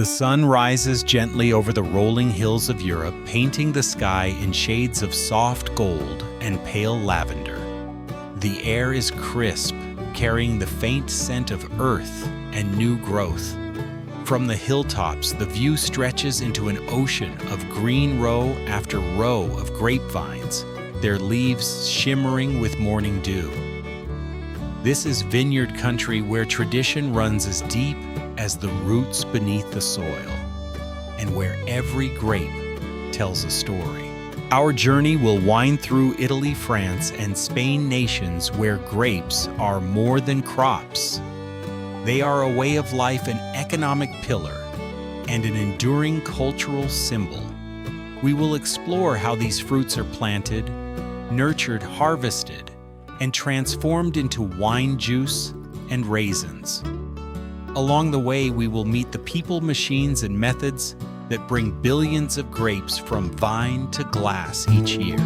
The sun rises gently over the rolling hills of Europe, painting the sky in shades of soft gold and pale lavender. The air is crisp, carrying the faint scent of earth and new growth. From the hilltops, the view stretches into an ocean of green row after row of grapevines, their leaves shimmering with morning dew. This is vineyard country where tradition runs as deep as the roots beneath the soil, and where every grape tells a story. Our journey will wind through Italy, France, and Spain, nations where grapes are more than crops. They are a way of life, an economic pillar, and an enduring cultural symbol. We will explore how these fruits are planted, nurtured, harvested, and transformed into wine juice and raisins. Along the way, we will meet the people, machines, and methods that bring billions of grapes from vine to glass each year.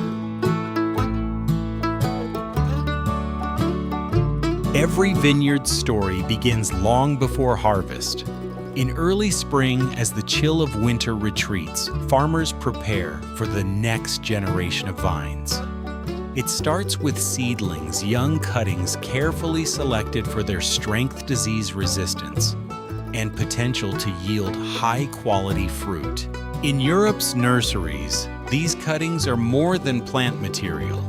Every vineyard story begins long before harvest. In early spring, as the chill of winter retreats, farmers prepare for the next generation of vines. It starts with seedlings, young cuttings carefully selected for their strength, disease resistance, and potential to yield high-quality fruit. In Europe's nurseries, these cuttings are more than plant material.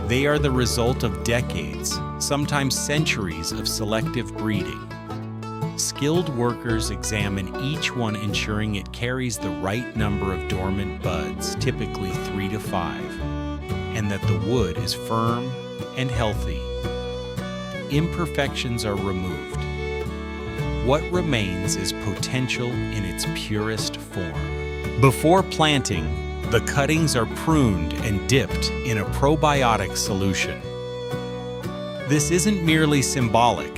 They are the result of decades, sometimes centuries of selective breeding. Skilled workers examine each one, ensuring it carries the right number of dormant buds, typically 3 to 5, and that the wood is firm and healthy. Imperfections are removed. What remains is potential in its purest form. Before planting, the cuttings are pruned and dipped in a probiotic solution. This isn't merely symbolic.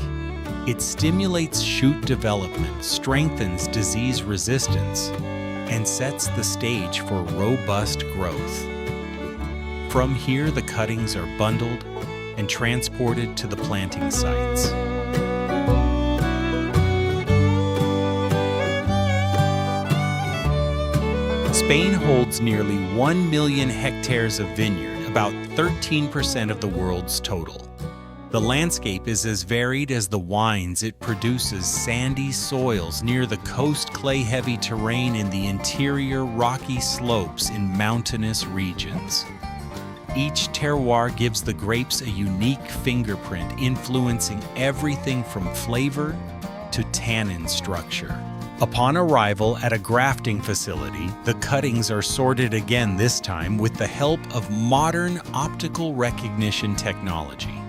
It stimulates shoot development, strengthens disease resistance, and sets the stage for robust growth. From here, the cuttings are bundled and transported to the planting sites. Spain holds nearly 1 million hectares of vineyard, about 13% of the world's total. The landscape is as varied as the wines it produces: sandy soils near the coast, clay-heavy terrain in the interior, rocky slopes in mountainous regions. Each terroir gives the grapes a unique fingerprint, influencing everything from flavor to tannin structure. Upon arrival at a grafting facility, the cuttings are sorted again, this time with the help of modern optical recognition technology.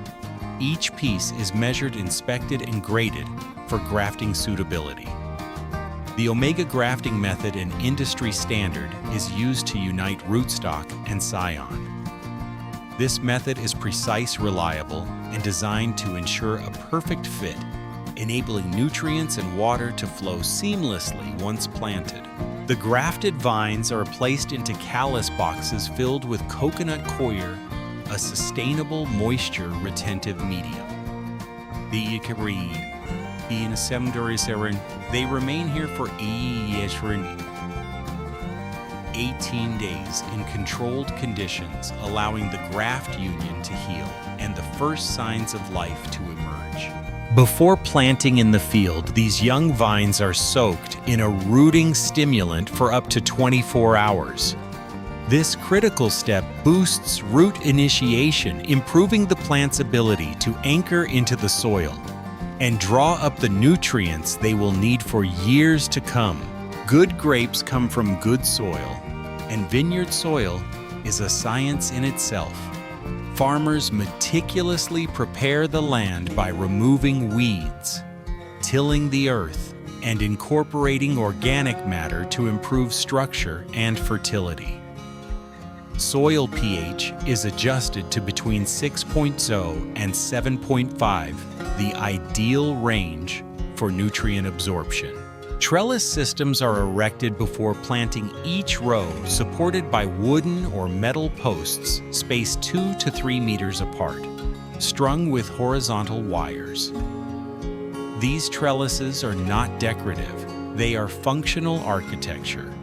Each piece is measured, inspected, and graded for grafting suitability. The Omega grafting method, an industry standard, is used to unite rootstock and scion. This method is precise, reliable, and designed to ensure a perfect fit, enabling nutrients and water to flow seamlessly once planted. The grafted vines are placed into callus boxes filled with coconut coir, a sustainable moisture-retentive medium. They remain here for 18 days in controlled conditions, allowing the graft union to heal and the first signs of life to emerge. Before planting in the field, these young vines are soaked in a rooting stimulant for up to 24 hours. This critical step boosts root initiation, improving the plant's ability to anchor into the soil and draw up the nutrients they will need for years to come. Good grapes come from good soil, and vineyard soil is a science in itself. Farmers meticulously prepare the land by removing weeds, tilling the earth, and incorporating organic matter to improve structure and fertility. Soil pH is adjusted to between 6.0 and 7.5, the ideal range for nutrient absorption. Trellis systems are erected before planting each row, supported by wooden or metal posts spaced 2 to 3 meters apart, strung with horizontal wires. These trellises are not decorative. They are functional architecture.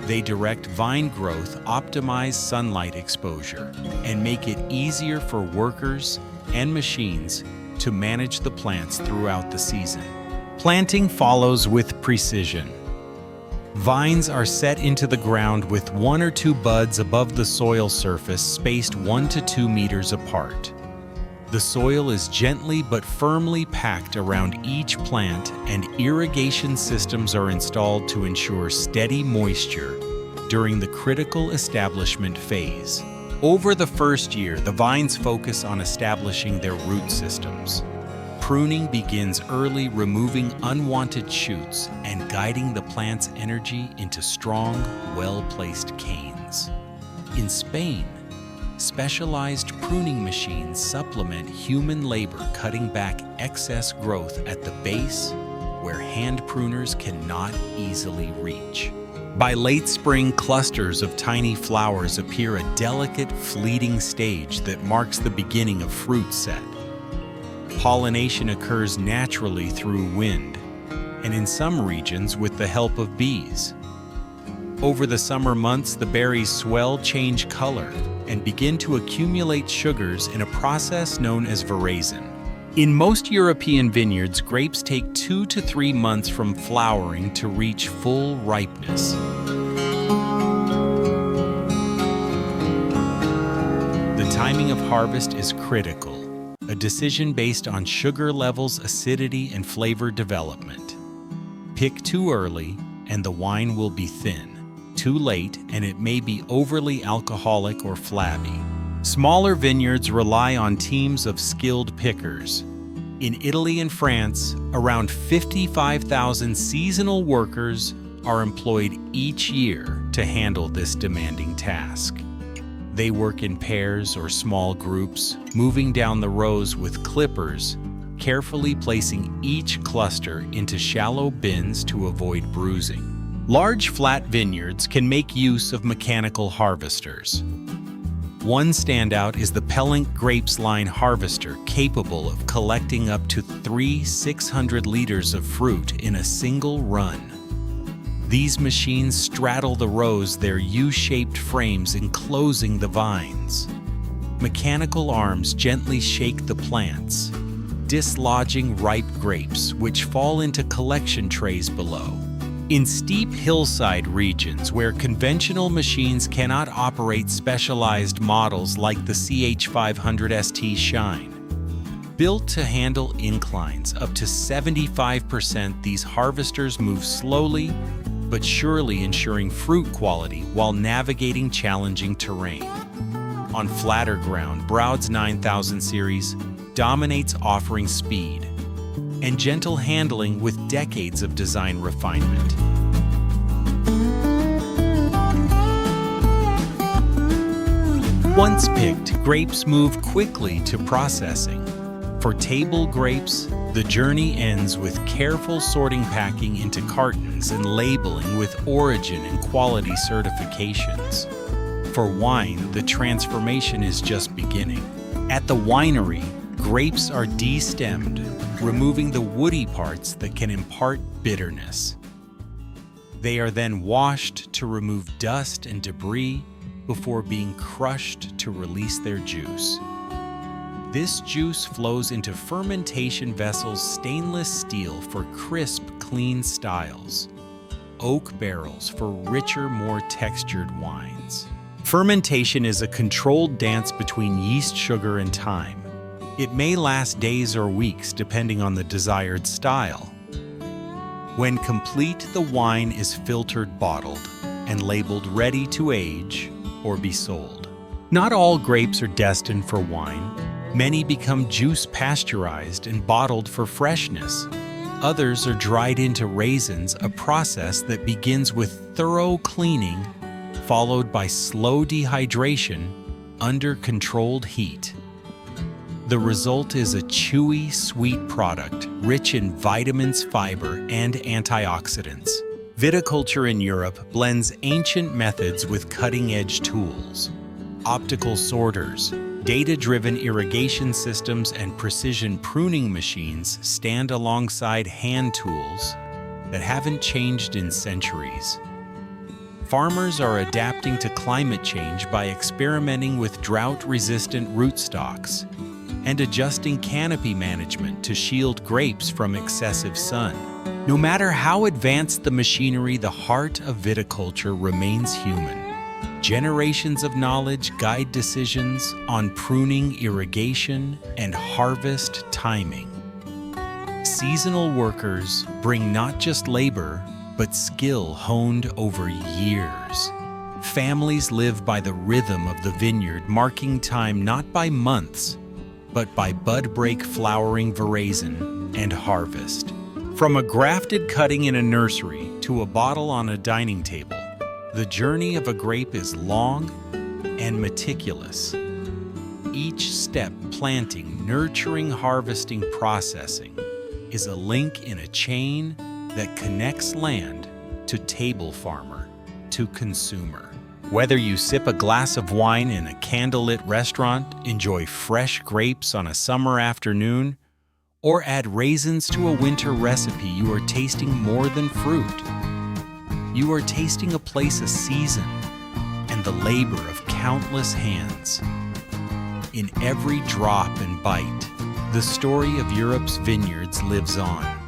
They direct vine growth, optimize sunlight exposure, and make it easier for workers and machines to manage the plants throughout the season. Planting follows with precision. Vines are set into the ground with 1 or 2 buds above the soil surface, spaced 1 to 2 meters apart. The soil is gently but firmly packed around each plant, and irrigation systems are installed to ensure steady moisture during the critical establishment phase. Over the first year, the vines focus on establishing their root systems. Pruning begins early, removing unwanted shoots and guiding the plant's energy into strong, well-placed canes. In Spain, specialized pruning machines supplement human labor, cutting back excess growth at the base where hand pruners cannot easily reach. By late spring, clusters of tiny flowers appear, a delicate, fleeting stage that marks the beginning of fruit set. Pollination occurs naturally through wind, and in some regions with the help of bees. Over the summer months, the berries swell, change color, and begin to accumulate sugars in a process known as veraison. In most European vineyards, grapes take 2 to 3 months from flowering to reach full ripeness. The timing of harvest is critical, a decision based on sugar levels, acidity, and flavor development. Pick too early, and the wine will be thin. Too late, and it may be overly alcoholic or flabby. Smaller vineyards rely on teams of skilled pickers. In Italy and France, around 55,000 seasonal workers are employed each year to handle this demanding task. They work in pairs or small groups, moving down the rows with clippers, carefully placing each cluster into shallow bins to avoid bruising. Large flat vineyards can make use of mechanical harvesters. One standout is the Pellenc Grapes Line harvester, capable of collecting up to 600 liters of fruit in a single run. These machines straddle the rows, their U-shaped frames enclosing the vines. Mechanical arms gently shake the plants, dislodging ripe grapes, which fall into collection trays below. In steep hillside regions where conventional machines cannot operate, specialized models like the CH500 ST shine. Built to handle inclines up to 75%, these harvesters move slowly but surely, ensuring fruit quality while navigating challenging terrain. On flatter ground, Broud's 9000 series dominates, offering speed and gentle handling with decades of design refinement. Once picked, grapes move quickly to processing. For table grapes, the journey ends with careful sorting, packing into cartons, and labeling with origin and quality certifications. For wine, the transformation is just beginning. At the winery, grapes are destemmed, removing the woody parts that can impart bitterness. They are then washed to remove dust and debris before being crushed to release their juice. This juice flows into fermentation vessels, stainless steel for crisp, clean styles, oak barrels for richer, more textured wines. Fermentation is a controlled dance between yeast, sugar, and time. It may last days or weeks depending on the desired style. When complete, the wine is filtered, bottled, and labeled ready to age or be sold. Not all grapes are destined for wine. Many become juice pasteurized and bottled for freshness. Others are dried into raisins, a process that begins with thorough cleaning, followed by slow dehydration under controlled heat. The result is a chewy, sweet product, rich in vitamins, fiber, and antioxidants. Viticulture in Europe blends ancient methods with cutting-edge tools. Optical sorters, data-driven irrigation systems, and precision pruning machines stand alongside hand tools that haven't changed in centuries. Farmers are adapting to climate change by experimenting with drought-resistant rootstocks and adjusting canopy management to shield grapes from excessive sun. No matter how advanced the machinery, the heart of viticulture remains human. Generations of knowledge guide decisions on pruning, irrigation, and harvest timing. Seasonal workers bring not just labor, but skill honed over years. Families live by the rhythm of the vineyard, marking time not by months, but by bud break, flowering, veraison, and harvest. From a grafted cutting in a nursery to a bottle on a dining table, the journey of a grape is long and meticulous. Each step, planting, nurturing, harvesting, processing, is a link in a chain that connects land to table farmer to consumer. Whether you sip a glass of wine in a candlelit restaurant, enjoy fresh grapes on a summer afternoon, or add raisins to a winter recipe, you are tasting more than fruit. You are tasting a place, a season, and the labor of countless hands. In every drop and bite, the story of Europe's vineyards lives on.